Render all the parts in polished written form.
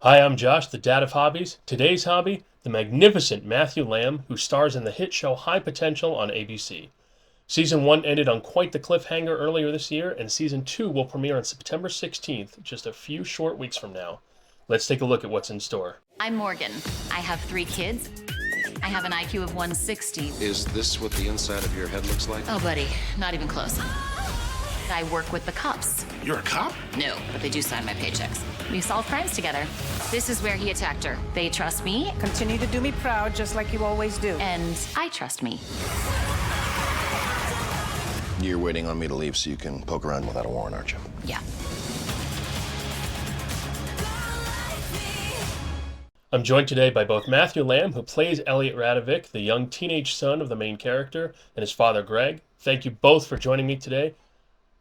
Hi, I'm Josh, the Dad of Hobbies. Today's hobby, the magnificent Matthew Lamb, who stars in the hit show High Potential on ABC. Season 1 ended on quite the cliffhanger earlier this year, and Season 2 will premiere on September 16th, just a few short weeks from now. Let's take a look at what's in store. I'm Morgan. I have 3 kids. I have an IQ of 160. Is this what the inside of your head looks like? Oh, buddy, not even close. I work with the cops. You're a cop? No, but they do sign my paychecks. We solve crimes together. This is where he attacked her. They trust me, Continue to do me proud, just like you always do. and I trust me. You're waiting on me to leave so you can poke around without a warrant, aren't you? Yeah. I'm joined today by both Matthew Lamb, who plays Elliot Radovic, the young teenage son of the main character, and his father, Greg. Thank you both for joining me today.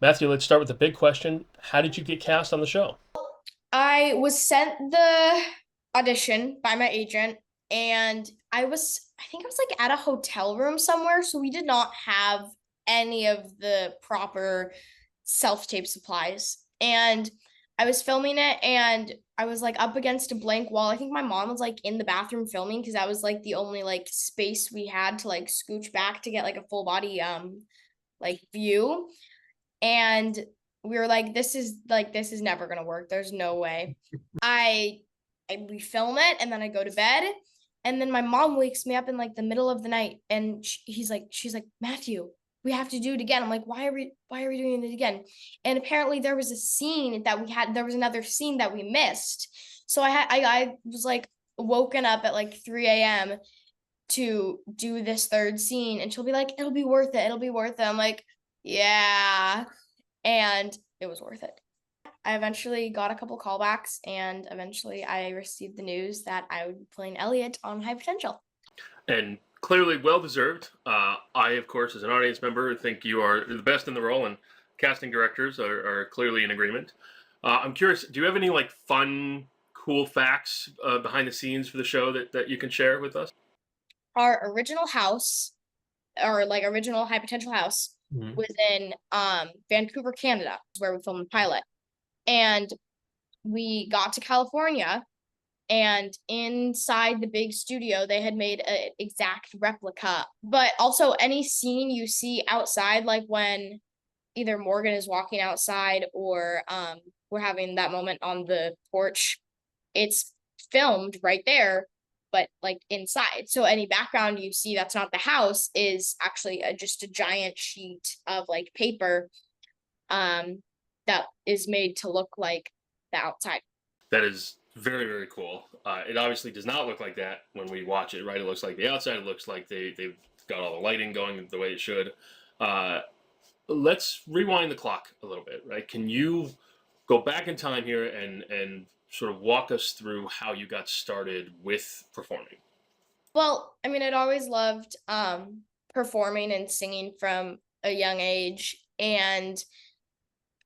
Matthew, let's start with the big question. How did you get cast on the show? I was sent the audition by my agent, and I think I was like at a hotel room somewhere, so we did not have any of the proper self-tape supplies. And I was filming it, and I was like up against a blank wall. I think my mom was like in the bathroom filming because that was like the only like space we had to like scooch back to get like a full body like view. And we were like, this is never gonna work. There's no way. We film it, and then I go to bed, and then my mom wakes me up in like the middle of the night, and she's like, Matthew, we have to do it again. I'm like, why are we doing it again? And apparently there was a scene that there was another scene that we missed. So I was like woken up at like 3 a.m. to do this third scene, and she'll be like, it'll be worth it. It'll be worth it. I'm like, yeah. And it was worth it. I eventually got a couple callbacks, and eventually I received the news that I would be playing Elliot on High Potential. And clearly well deserved. I, of course, as an audience member, think you are the best in the role, and casting directors are clearly in agreement. I'm curious, do you have any like fun, cool facts behind the scenes for the show that you can share with us? Our original house, or like original High Potential house, Mhm. was in Vancouver, Canada, where we filmed the pilot. And we got to California, and inside the big studio they had made an exact replica. But also any scene you see outside, like when either Morgan is walking outside or we're having that moment on the porch, it's filmed right there, but like inside. So any background you see that's not the house is actually just a giant sheet of like paper um that is made to look like the outside. That is very, very cool. It obviously does not look like that when we watch it, right? It looks like the outside. It looks like they've got all the lighting going the way it should. Uh, let's rewind the clock a little bit, right? Can you go back in time here and sort of walk us through how you got started with performing? Well, I mean, I'd always loved performing and singing from a young age, and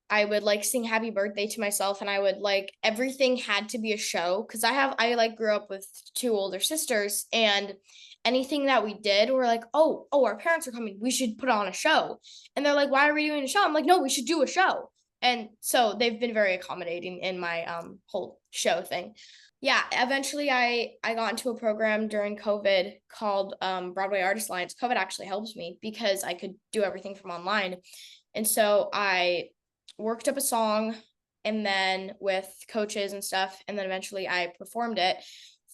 I would like sing happy birthday to myself, and I would like everything had to be a show because I like grew up with 2 older sisters, and anything that we did, we're like, oh, our parents are coming. We should put on a show. And they're like, why are we doing a show? I'm like, no, we should do a show. And so they've been very accommodating in my whole show thing. Yeah, eventually I got into a program during COVID called Broadway Artist Alliance. COVID actually helps me because I could do everything from online. And so I worked up a song, and then with coaches and stuff, and then eventually I performed it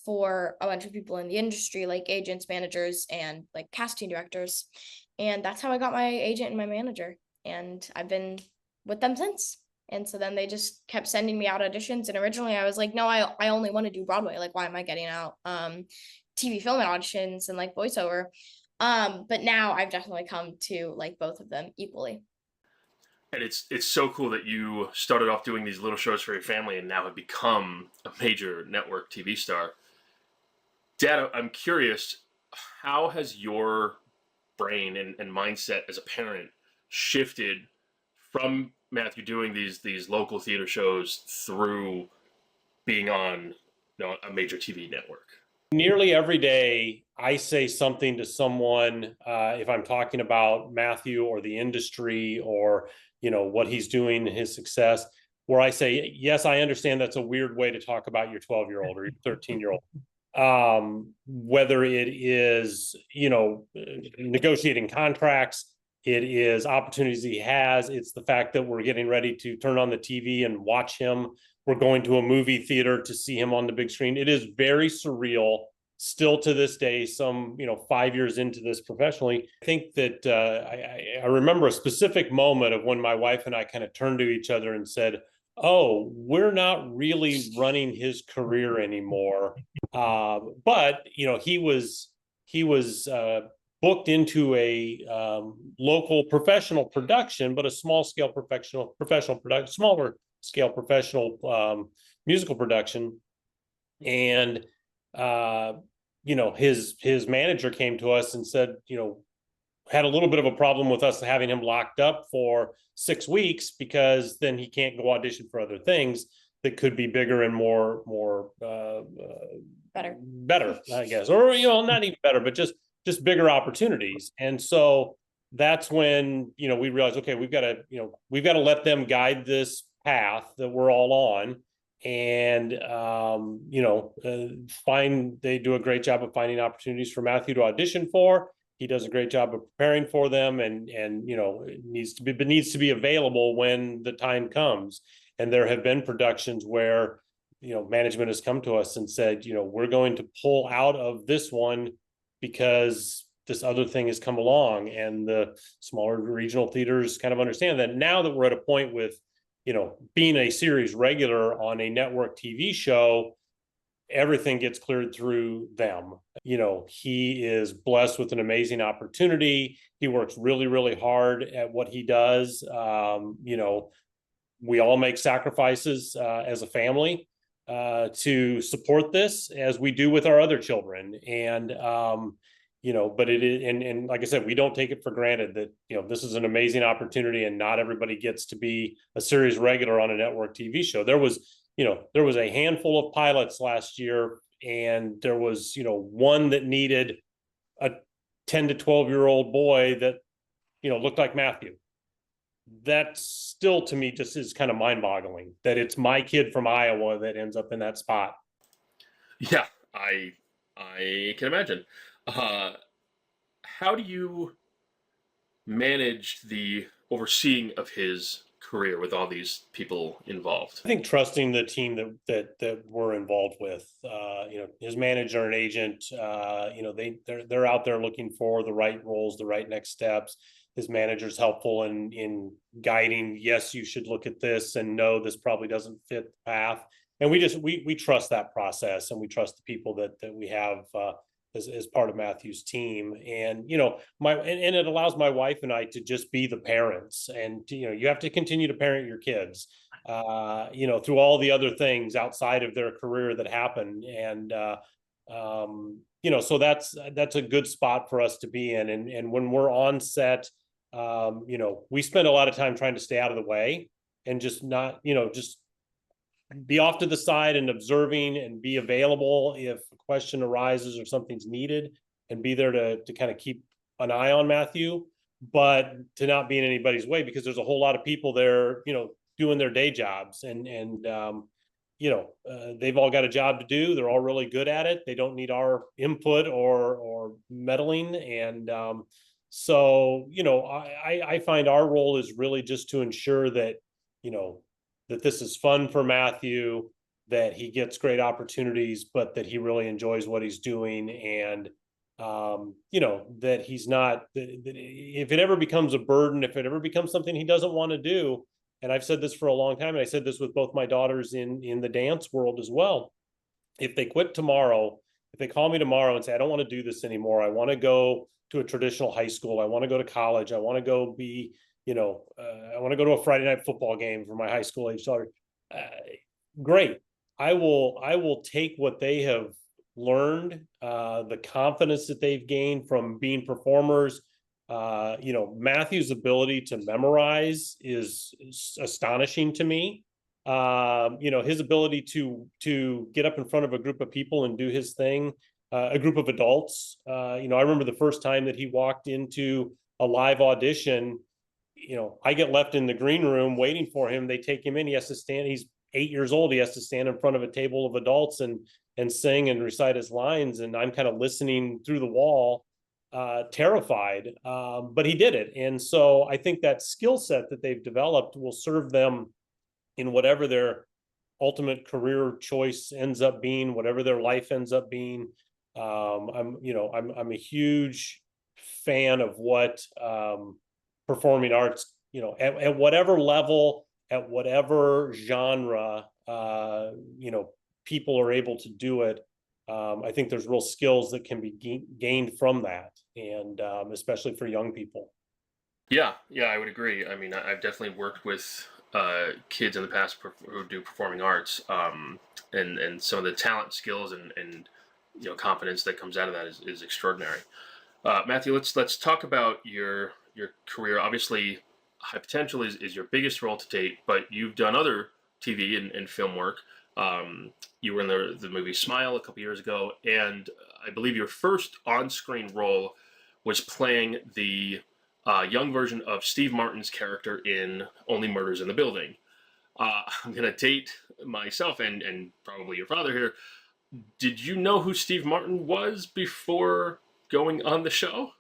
for a bunch of people in the industry, like agents, managers, and like casting directors. And that's how I got my agent and my manager, and I've been with them since. And so then they just kept sending me out auditions, and originally I was like, no, I only want to do Broadway. Like, why am I getting out TV film auditions and like voiceover? But now I've definitely come to like both of them equally. And it's so cool that you started off doing these little shows for your family and now have become a major network TV star. Dad, I'm curious, how has your brain and mindset as a parent shifted from Matthew doing these local theater shows through being on a major TV network? Nearly every day, I say something to someone, if I'm talking about Matthew or the industry or what he's doing, his success. where I say, yes, I understand that's a weird way to talk about your 12-year-old or your 13-year-old. Whether it is, negotiating contracts, it is opportunities he has. It's the fact that we're getting ready to turn on the TV and watch him. We're going to a movie theater to see him on the big screen. It is very surreal still to this day, some, 5 years into this professionally. I think that I remember a specific moment of when my wife and I kind of turned to each other and said, oh, we're not really running his career anymore. But he was booked into a local professional production, but a small scale professional production, smaller scale professional musical production. And his manager came to us and said, had a little bit of a problem with us having him locked up for 6 weeks, because then he can't go audition for other things that could be bigger and more better, I guess, or not even better, but just bigger opportunities. And so that's when we realized, okay, we've got to let them guide this path that we're all on. And they do a great job of finding opportunities for Matthew to audition for. He does a great job of preparing for them, and it needs to be available when the time comes. And there have been productions where management has come to us and said, we're going to pull out of this one because this other thing has come along. And the smaller regional theaters kind of understand that now that we're at a point with being a series regular on a network TV show, everything gets cleared through them. He is blessed with an amazing opportunity. He works really, really hard at what he does. We all make sacrifices as a family to support this, as we do with our other children. And but it is, and like I said, we don't take it for granted that this is an amazing opportunity, and not everybody gets to be a series regular on a network TV show. There was a handful of pilots last year, and there was one that needed a 10 to 12-year-old boy that looked like Matthew. That still, to me, just is kind of mind-boggling that it's my kid from Iowa that ends up in that spot. Yeah, I can imagine. How do you manage the overseeing of his career with all these people involved? I think trusting the team that we're involved with, his manager and agent, they're out there looking for the right roles, the right next steps. His manager's helpful in guiding. Yes, you should look at this, and no, this probably doesn't fit the path. And we trust that process, and we trust the people that we have as part of Matthew's team. And and it allows my wife and I to just be the parents. And you have to continue to parent your kids through all the other things outside of their career that happen. And so that's a good spot for us to be in. And when we're on set, we spend a lot of time trying to stay out of the way and just not just be off to the side and observing, and be available if a question arises or something's needed, and be there to kind of keep an eye on Matthew, but to not be in anybody's way, because there's a whole lot of people there, doing their day jobs, and they've all got a job to do. They're all really good at it. They don't need our input or meddling. And so I find our role is really just to ensure that that this is fun for Matthew, that he gets great opportunities, but that he really enjoys what he's doing. And, that he's not, that if it ever becomes a burden, if it ever becomes something he doesn't want to do, and I've said this for a long time, and I said this with both my daughters in the dance world as well. If they quit tomorrow, if they call me tomorrow and say, I don't want to do this anymore, I want to go to a traditional high school, I want to go to college, I want to go be I want to go to a Friday night football game for my high school age daughter. Great. I will take what they have learned, the confidence that they've gained from being performers. Matthew's ability to memorize is astonishing to me. His ability to get up in front of a group of people and do his thing, a group of adults. I remember the first time that he walked into a live audition, I get left in the green room waiting for him. They take him in. He has to stand. He's 8 years old. He has to stand in front of a table of adults and sing and recite his lines. And I'm kind of listening through the wall, terrified. But he did it. And so I think that skill set that they've developed will serve them in whatever their ultimate career choice ends up being, whatever their life ends up being. I'm a huge fan of what performing arts, at whatever level, at whatever genre, people are able to do it. I think there's real skills that can be gained from that, and especially for young people. Yeah, I would agree. I mean, I've definitely worked with kids in the past who do performing arts, and some of the talent, skills, and confidence that comes out of that is extraordinary. Matthew, let's talk about your career. Obviously, High Potential is your biggest role to date, but you've done other TV and film work. You were in the movie Smile a couple years ago, and I believe your first on-screen role was playing the young version of Steve Martin's character in Only Murders in the Building. I'm going to date myself and probably your father here. Did you know who Steve Martin was before going on the show?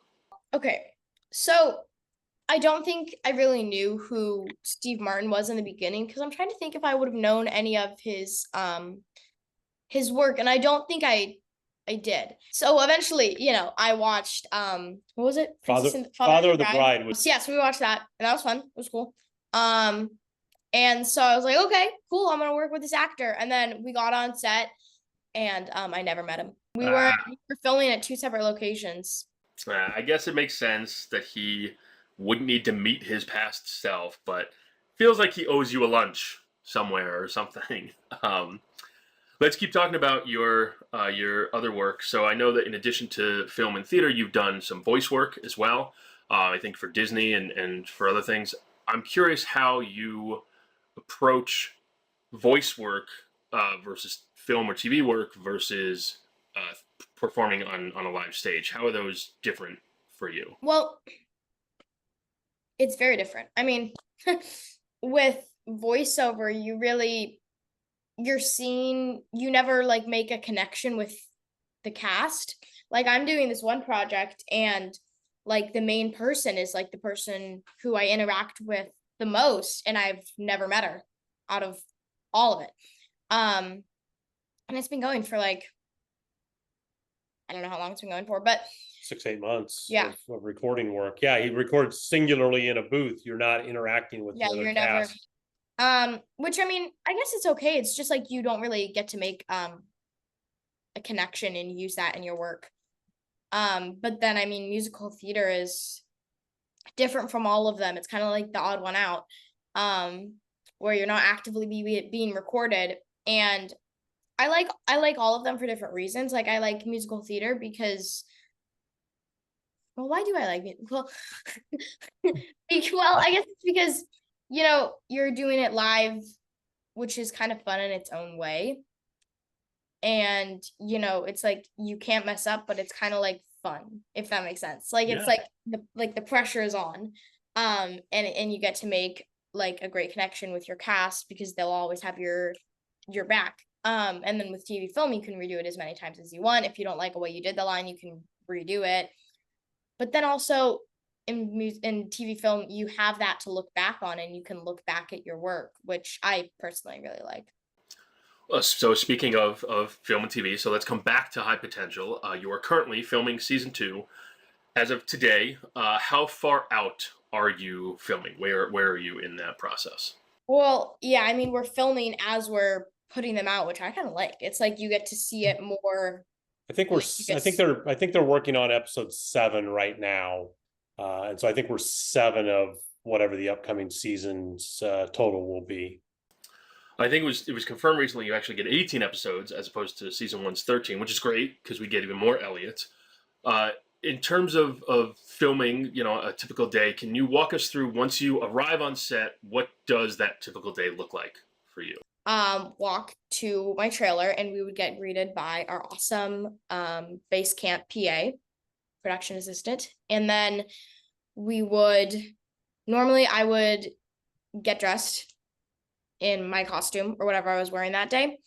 Okay, so I don't think I really knew who Steve Martin was in the beginning, because I'm trying to think if I would have known any of his work, and I don't think I did. So eventually, I watched what was it? Father of the Bride was. Yes, we watched that, and that was fun. It was cool. And so I was like, okay, cool, I'm gonna work with this actor. And then we got on set, and I never met him. We were filming at 2 separate locations. I guess it makes sense that he wouldn't need to meet his past self, but feels like he owes you a lunch somewhere or something. Let's keep talking about your other work. So I know that in addition to film and theater, you've done some voice work as well. I think for Disney and for other things. I'm curious how you approach voice work versus film or TV work versus performing on a live stage. How are those different for you? Well, it's very different. I mean, with voiceover, you never like make a connection with the cast. Like, I'm doing this one project, and like the main person is like the person who I interact with the most, and I've never met her out of all of it. And it's been going for like, I don't know how long it's been going for, but 6-8 months Yeah. of recording work. Yeah, he records singularly in a booth. You're not interacting with the other you're cast. never which, I mean, I guess it's okay. It's just like you don't really get to make a connection and use that in your work. But then, I mean, musical theater is different from all of them. It's kind of like the odd one out, where you're not actively being recorded. And I like all of them for different reasons. Like, I like musical theater because, well, why do I like it? Well, I guess it's because, you're doing it live, which is kind of fun in its own way. And, it's like you can't mess up, but it's kind of like fun, if that makes sense. Like, it's like the pressure is on. And you get to make like a great connection with your cast because they'll always have your back. And then with TV film, you can redo it as many times as you want. If you don't like the way you did the line, you can redo it. But then also in TV film, you have that to look back on, and you can look back at your work, which I personally really like. So speaking of film and TV, so let's come back to High Potential. You are currently filming season 2. As of today, how far out are you filming? Where are you in that process? Well, yeah, I mean, we're filming as we're putting them out, which I kind of like. It's like you get to see it more. I think they're working on episode 7 right now. And so I think we're 7 of whatever the upcoming seasons total will be. I think it was confirmed recently you actually get 18 episodes as opposed to season 1's 13, which is great because we get even more Elliot. In terms of filming, a typical day, can you walk us through, once you arrive on set, what does that typical day look like for you? Walk to my trailer, and we would get greeted by our awesome base camp PA, production assistant, and then we would normally I would get dressed in my costume or whatever I was wearing that day.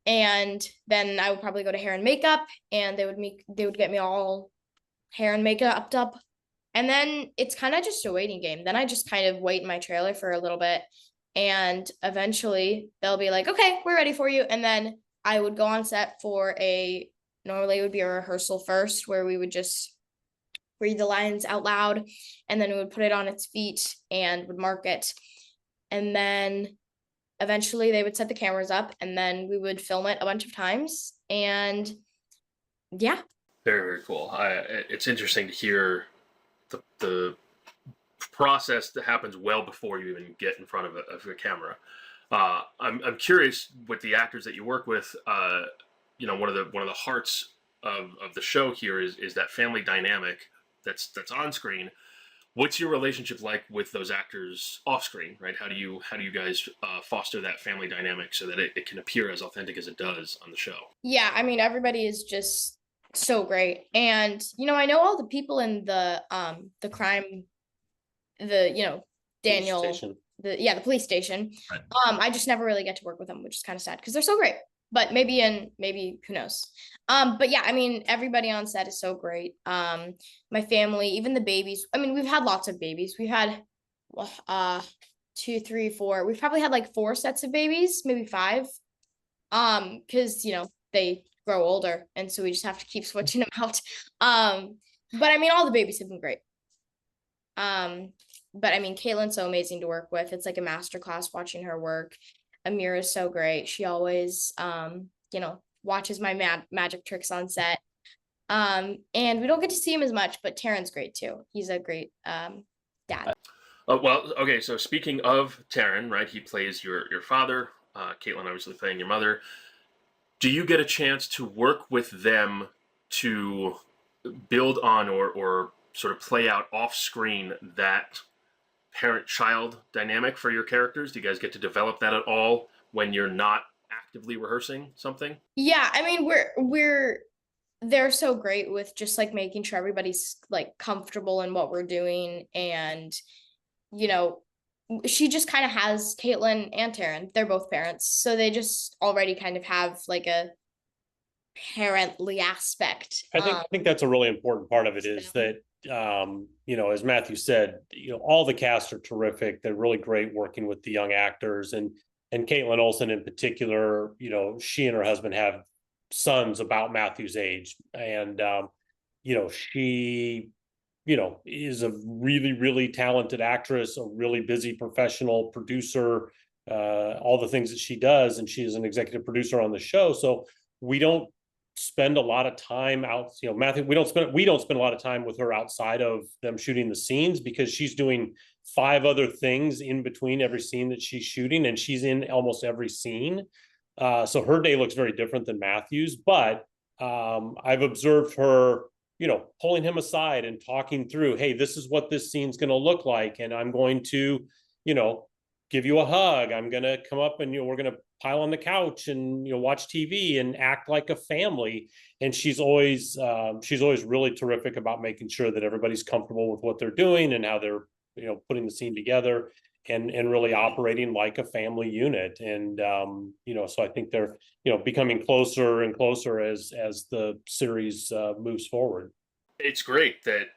And then I would probably go to hair and makeup, and they would get me all hair and makeup up. And then it's kind of just a waiting game. Then I just kind of wait in my trailer for a little bit, and eventually they'll be like, okay, we're ready for you. And then I would go on set for normally it would be a rehearsal first, where we would just read the lines out loud, and then we would put it on its feet and would mark it. And then eventually they would set the cameras up, and then we would film it a bunch of times. And yeah. Very, very cool. It's interesting to hear the process that happens well before you even get in front of a camera. I'm curious with the actors that you work with. One of the hearts of the show here is that family dynamic that's on screen. What's your relationship like with those actors off screen, right? How do you guys foster that family dynamic so that it can appear as authentic as it does on the show? Yeah, I mean, everybody is just so great. And, I know all the people in the crime, Daniel, the police station. Right. I just never really get to work with them, which is kind of sad because they're so great. But maybe who knows? But yeah, I mean, everybody on set is so great. My family, even the babies. I mean, we've had lots of babies. We've had 2, 3, 4. We've probably had like 4 sets of babies, maybe 5. Because they grow older, and so we just have to keep switching them out. But I mean, all the babies have been great. But I mean, Caitlin's so amazing to work with. It's like a masterclass watching her work. Amira is so great. She always, watches my magic tricks on set. And we don't get to see him as much, but Taran's great too. He's a great dad. Well, okay. So speaking of Taran, right? He plays your father. Caitlin obviously playing your mother. Do you get a chance to work with them to build on or sort of play out off screen that parent-child dynamic for your characters? Do you guys get to develop that at all when you're not actively rehearsing something? Yeah, I mean, they're so great with just like making sure everybody's like comfortable in what we're doing. And she just kind of has Caitlin and Taran. They're both parents, so they just already kind of have like a parently aspect. I think that's a really important part of it, is that as Matthew said, all the cast are terrific. They're really great working with the young actors, and Caitlin Olsen in particular. She and her husband have sons about Matthew's age, and she is a really, really talented actress, a really busy professional producer, all the things that she does, and she is an executive producer on the show. So we don't spend a lot of time out, Matthew, we don't spend a lot of time with her outside of them shooting the scenes, because she's doing 5 other things in between every scene that she's shooting, and she's in almost every scene. So her day looks very different than Matthew's, but I've observed her, pulling him aside and talking through, hey, this is what this scene's going to look like, and I'm going to, give you a hug. I'm going to come up and, we're going to pile on the couch and, watch TV and act like a family. And she's always really terrific about making sure that everybody's comfortable with what they're doing and how they're, putting the scene together and really operating like a family unit. And, so I think they're, becoming closer and closer as the series moves forward. It's great that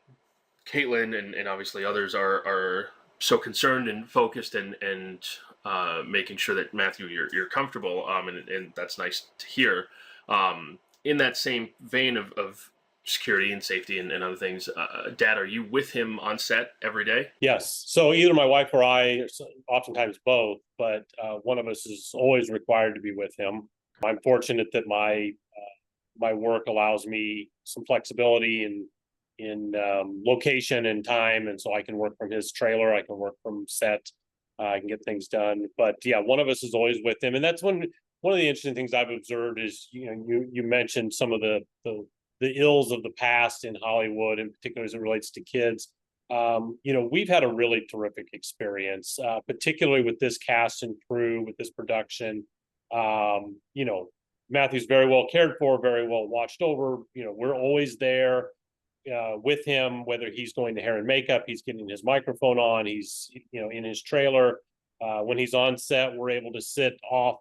Caitlin and obviously others are so concerned and focused and making sure that Matthew, you're comfortable. And that's nice to hear. In that same vein of security and safety and other things, Dad, are you with him on set every day? Yes. So either my wife or I, oftentimes both, but one of us is always required to be with him. I'm fortunate that my work allows me some flexibility in location and time, and so I can work from his trailer, I can work from set, I can get things done. But yeah, one of us is always with him, and that's one of the interesting things I've observed is you mentioned some of the ills of the past in Hollywood, in particular as it relates to kids. We've had a really terrific experience, particularly with this cast and crew, with this production. Matthew's very well cared for, very well watched over. We're always there. with him, whether he's going to hair and makeup, he's getting his microphone on, he's, in his trailer. When he's on set, we're able to sit off,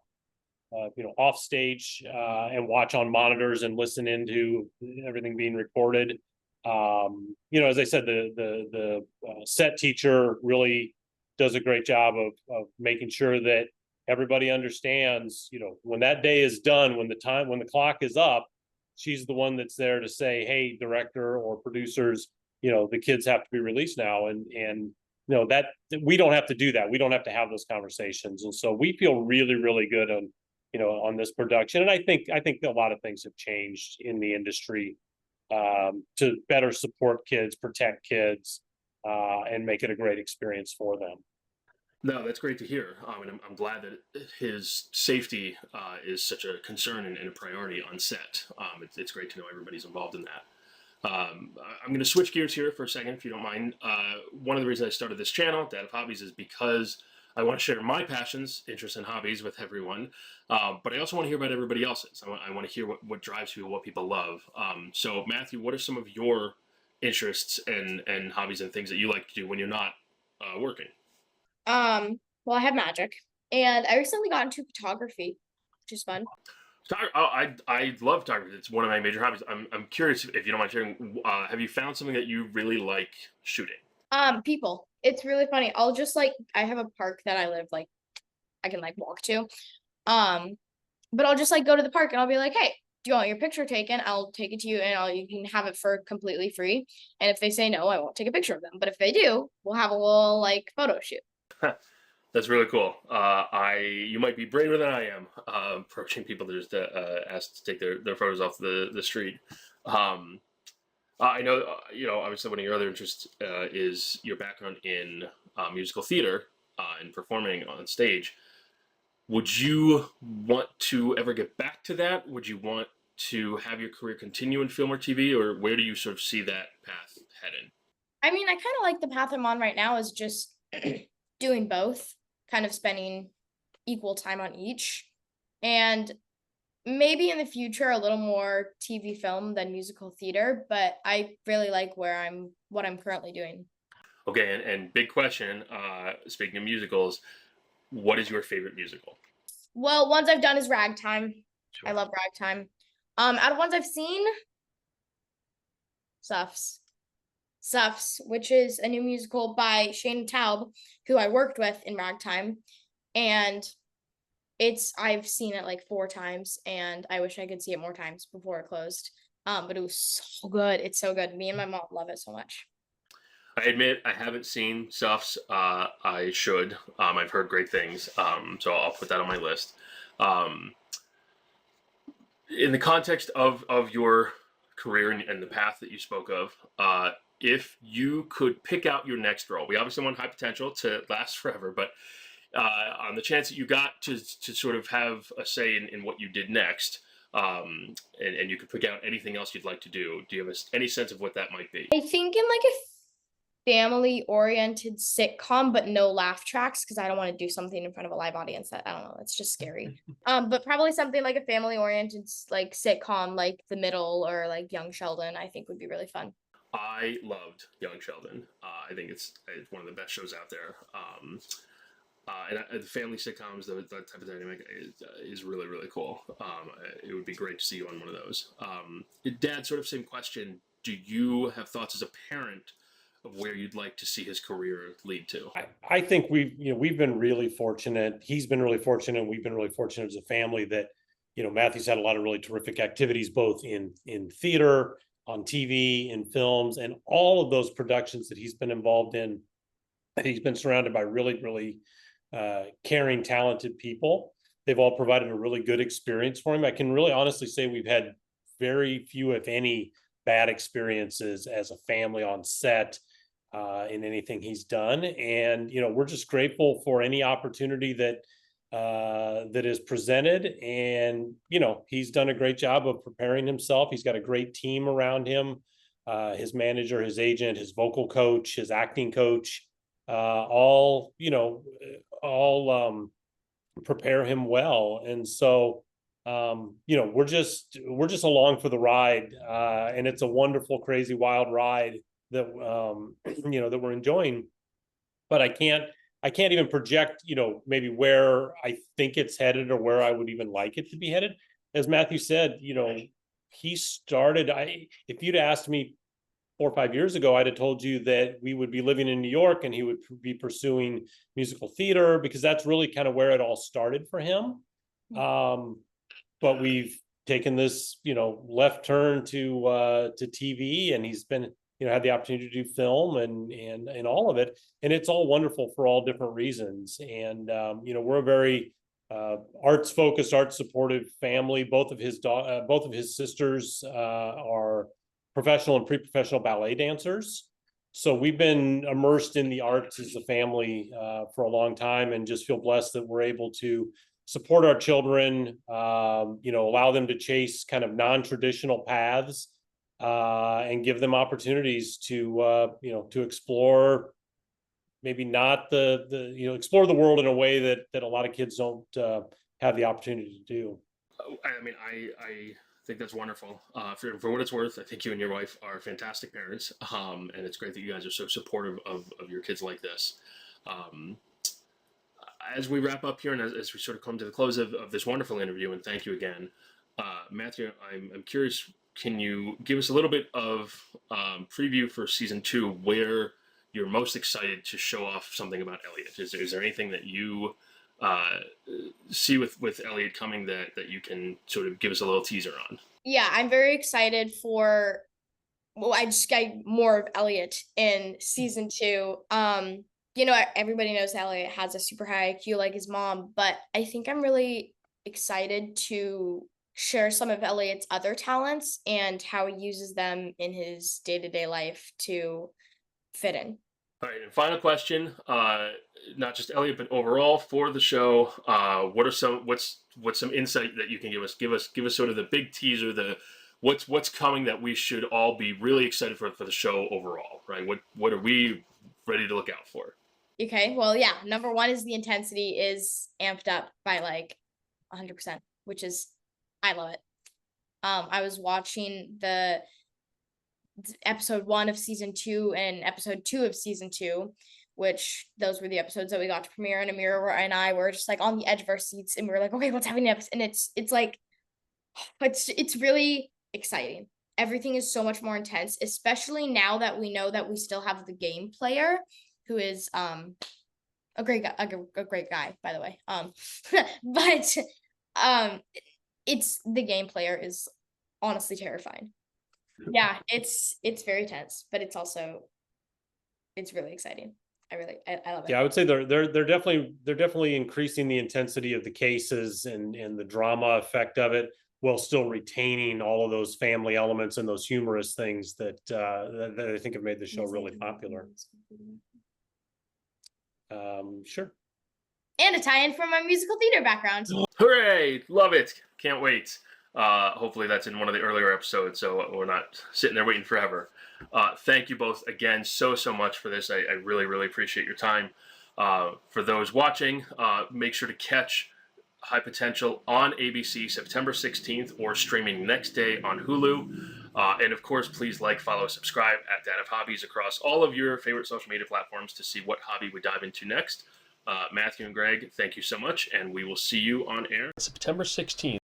off stage, and watch on monitors and listen into everything being recorded. As I said, the set teacher really does a great job of making sure that everybody understands, when that day is done, when the clock is up, she's the one that's there to say, hey, director or producers, the kids have to be released now. And that we don't have to do that. We don't have to have those conversations. And so we feel really, really good on this production. And I think a lot of things have changed in the industry to better support kids, protect kids, and make it a great experience for them. No, that's great to hear. And I'm glad that his safety is such a concern and a priority on set. It's great to know everybody's involved in that. I'm going to switch gears here for a second, if you don't mind. One of the reasons I started this channel, Dad of Hobbies, is because I want to share my passions, interests, and hobbies with everyone. But I also want to hear about everybody else's. I want to hear what drives people, what people love. So, Matthew, what are some of your interests and hobbies and things that you like to do when you're not working? Well, I have magic, and I recently got into photography, which is fun. I love photography. It's one of my major hobbies. I'm curious if you don't mind sharing. Have you found something that you really like shooting? People. It's really funny. I'll just I have a park that I live I can walk to. But I'll just go to the park and I'll be like, hey, do you want your picture taken? I'll take it to you and you can have it for completely free. And if they say no, I won't take a picture of them. But if they do, we'll have a little photo shoot. That's really cool. You might be braver than I am, approaching people to just ask to take their photos off the street. I know, obviously one of your other interests is your background in musical theater and performing on stage. Would you want to ever get back to that? Would you want to have your career continue in film or TV, or where do you sort of see that path heading? I mean, I kind of like the path I'm on right now is just doing both, kind of spending equal time on each. And maybe in the future, a little more TV film than musical theater, but I really like what I'm currently doing. Okay, and big question, speaking of musicals, what is your favorite musical? Well, ones I've done is Ragtime. Sure. I love Ragtime. Out of ones I've seen, Suffs, which is a new musical by Shane Taub, who I worked with in Ragtime. And I've seen it 4 times, and I wish I could see it more times before it closed. But it was so good. It's so good. Me and my mom love it so much. I admit I haven't seen Suffs. I should. I've heard great things, so I'll put that on my list. In the context of your career and the path that you spoke of, if you could pick out your next role, we obviously want High Potential to last forever, but on the chance that you got to sort of have a say in what you did next, and you could pick out anything else you'd like to do you have any sense of what that might be? I think in a family-oriented sitcom, but no laugh tracks, because I don't want to do something in front of a live audience that, I don't know, it's just scary. But probably something like a family-oriented sitcom, like The Middle or Young Sheldon, I think would be really fun. I loved Young Sheldon. I think it's one of the best shows out there. And the family sitcoms, that type of dynamic is really, really cool. It would be great to see you on one of those. Dad, sort of same question. Do you have thoughts as a parent of where you'd like to see his career lead to? I think we've been really fortunate. He's been really fortunate. We've been really fortunate as a family that, Matthew's had a lot of really terrific activities, both in theater, on TV, in films, and all of those productions that he's been involved in. He's been surrounded by really, really caring, talented people. They've all provided a really good experience for him. I can really honestly say we've had very few, if any, bad experiences as a family on set in anything he's done. And, we're just grateful for any opportunity that is presented. And, he's done a great job of preparing himself. He's got a great team around him, his manager, his agent, his vocal coach, his acting coach, all prepare him well. And so, we're just along for the ride, and it's a wonderful, crazy, wild ride that that we're enjoying. But I can't even project, maybe where I think it's headed or where I would even like it to be headed. As Matthew said, he started. If you'd asked me 4 or 5 years ago, I'd have told you that we would be living in New York and he would be pursuing musical theater, because that's really kind of where it all started for him. But we've taken this, left turn to TV, and he's been, had the opportunity to do film and all of it. And it's all wonderful for all different reasons. And, we're a very arts focused, arts supportive family. Both of his sisters are professional and pre-professional ballet dancers. So we've been immersed in the arts as a family for a long time, and just feel blessed that we're able to support our children, allow them to chase kind of non-traditional paths, and give them opportunities to explore, maybe not explore the world in a way that a lot of kids don't have the opportunity to do. I think that's wonderful. For what it's worth, I think you and your wife are fantastic parents, and it's great that you guys are so supportive of your kids like this. As we wrap up here, and as we sort of come to the close of this wonderful interview, and thank you again, Matthew, I'm curious, can you give us a little bit of preview for season 2, where you're most excited to show off something about Elliot? Is there anything that you see with Elliot coming that you can sort of give us a little teaser on? Yeah, I'm very excited for, I just got more of Elliot in season 2. Everybody knows Elliot has a super high IQ like his mom, but I think I'm really excited to share some of Elliot's other talents and how he uses them in his day-to-day life to fit in. All right, and final question, not just Elliot, but overall for the show, what's some insight that you can give us? Give us sort of the big teaser, what's coming that we should all be really excited for the show overall, right? What are we ready to look out for? Okay, well, yeah, number 1 is the intensity is amped up by like 100%, which is, I love it. I was watching the episode 1 of season 2 and episode 2 of season 2, which those were the episodes that we got to premiere, and Amira and I were just like on the edge of our seats, and we were like, okay, what's happening next? And it's like, it's really exciting. Everything is so much more intense, especially now that we know that we still have the game player, who is a great guy, by the way. But it's the game player is honestly terrifying. Yeah, it's very tense, but it's really exciting. I love it. Yeah, I would say they're definitely increasing the intensity of the cases and the drama effect of it, while still retaining all of those family elements and those humorous things that I think have made the show really popular. Sure. And a tie-in from my musical theater background. Hooray! Love it. Can't wait. Hopefully that's in one of the earlier episodes, so we're not sitting there waiting forever. Thank you both again so much for this. I really, really appreciate your time. For those watching, make sure to catch High Potential on ABC September 16th or streaming next day on Hulu. And of course, please like, follow, subscribe at Dad of Hobbies across all of your favorite social media platforms to see what hobby we dive into next. Matthew and Greg, thank you so much, and we will see you on air September 16th.